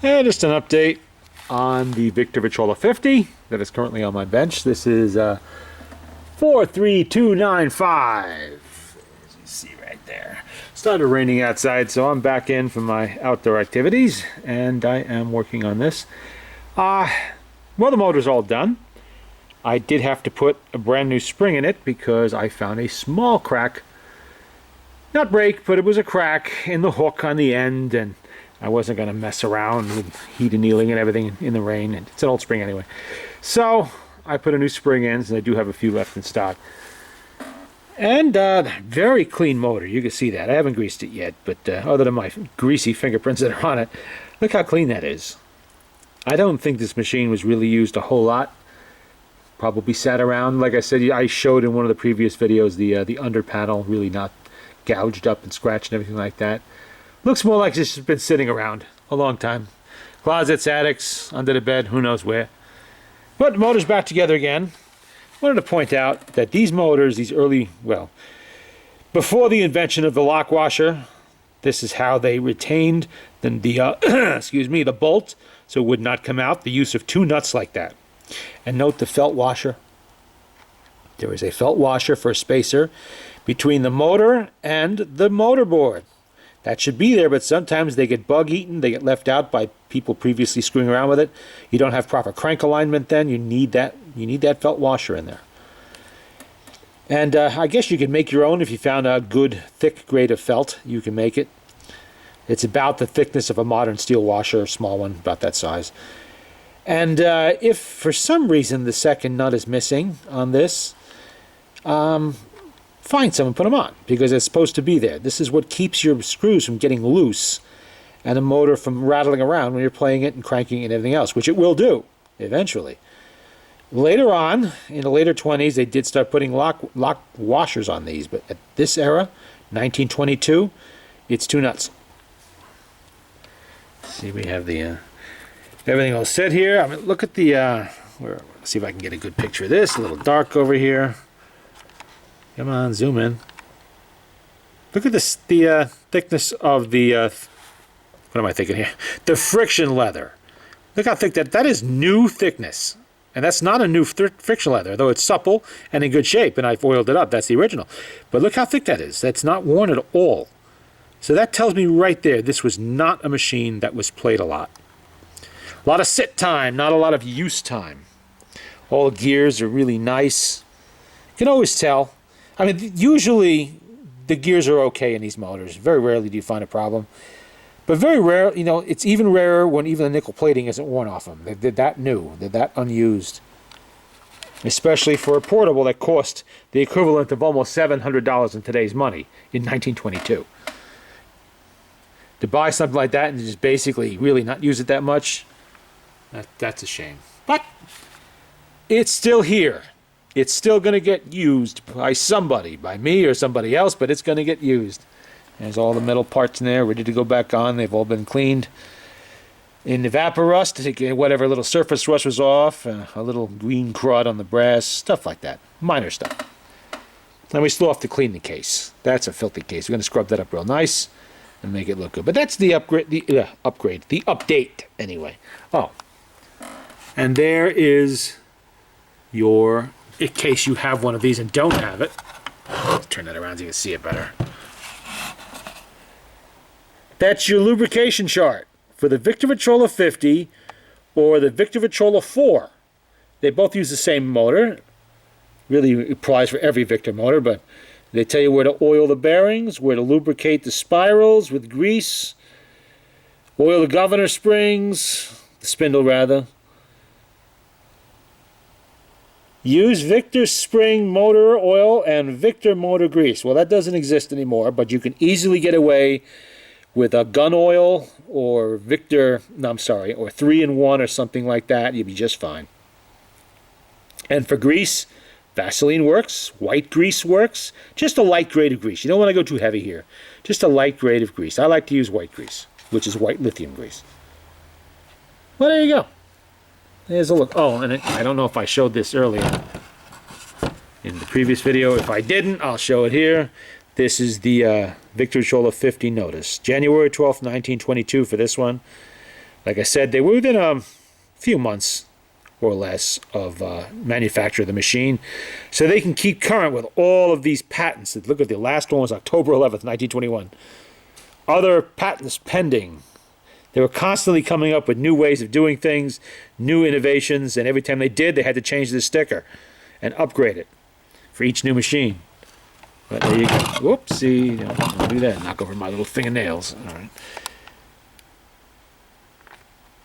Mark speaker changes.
Speaker 1: And just an update on the Victrola 50 that is currently on my bench. This is 43295. As you see right there. Started raining outside, so I'm back in for my outdoor activities, and I am working on this. Well, the motor's all done. I did have to put a brand new spring in it because I found a small crack. Not break, but it was a crack in the hook on the end, and I wasn't going to mess around with heat annealing and everything in the rain. It's an old spring anyway. So I put a new spring in, and I do have a few left in stock. And very clean motor. You can see that. I haven't greased it yet, but other than my greasy fingerprints that are on it, look how clean that is. I don't think this machine was really used a whole lot. Probably sat around. Like I said, I showed in one of the previous videos the under panel really not gouged up and scratched and everything like that. Looks more like it's just been sitting around a long time. Closets, attics, under the bed, who knows where. But the motor's back together again. I wanted to point out that these motors, these early, well, before the invention of the lock washer, this is how they retained the excuse me, the bolt so it would not come out. The use of two nuts like that. And note the felt washer. There is a felt washer for a spacer between the motor and the motor board. That should be there, but sometimes they get bug eaten. They get left out by people previously screwing around with it. You don't have proper crank alignment then. You need that felt washer in there. And I guess you could make your own if you found a good thick grade of felt. You can make it. It's about the thickness of a modern steel washer, a small one, about that size. And if for some reason the second nut is missing on this, find some and put them on, because it's supposed to be there. This is what keeps your screws from getting loose and the motor from rattling around when you're playing it and cranking it and everything else, which it will do eventually. Later on, in the later 20s, they did start putting lock washers on these, but at this era, 1922, it's two nuts. See, we have the everything all set here. I mean, look at the let's see if I can get a good picture of this. A little dark over here. Come on, zoom in. Look at this, the thickness of the what am I thinking here? The friction leather. Look how thick that is. New thickness. And that's not a new friction leather, though it's supple and in good shape, and I've oiled it up. That's the original. But look how thick that is. That's not worn at all. So that tells me right there this was not a machine that was played a lot. A lot of sit time, not a lot of use time. All the gears are really nice. You can always tell. I mean, usually the gears are okay in these motors. Very rarely do you find a problem. But very rare, you know, it's even rarer when even the nickel plating isn't worn off them. They're that new. They're that unused. Especially for a portable that cost the equivalent of almost $700 in today's money in 1922. To buy something like that and just basically really not use it that much, that's a shame. But it's still here. It's still going to get used by somebody, by me or somebody else, but it's going to get used. There's all the metal parts in there ready to go back on. They've all been cleaned in evaporust to take whatever little surface rust was off, a little green crud on the brass, stuff like that. Minor stuff. And we still have to clean the case. That's a filthy case. We're going to scrub that up real nice and make it look good. But that's the upgrade, the update anyway. Oh, and there is your, in case you have one of these and don't have it. Let's turn that around so you can see it better. That's your lubrication chart for the Victrola 50 or the Victrola 4. They both use the same motor. Really applies for every Victor motor, but they tell you where to oil the bearings, where to lubricate the spirals with grease, oil the governor springs, the spindle rather. Use Victor spring motor oil and Victor motor grease. Well, that doesn't exist anymore, but you can easily get away with a gun oil or Victor, no, I'm sorry, or 3-in-1 or something like that. You'll be just fine. And for grease, Vaseline works, white grease works, just a light grade of grease. You don't want to go too heavy here. Just a light grade of grease. I like to use white grease, which is white lithium grease. Well, there you go. There's a look. Oh, and I don't know if I showed this earlier in the previous video. If I didn't, I'll show it here. This is the Victrola 50 notice. January 12th, 1922 for this one. Like I said, they were within a few months or less of manufacture of the machine, so they can keep current with all of these patents. Look at the last one was October 11th, 1921. Other patents pending. They were constantly coming up with new ways of doing things, new innovations, and every time they did, they had to change the sticker and upgrade it for each new machine. But there you go. Whoopsie. Don't do that. Knock over my little fingernails. All right.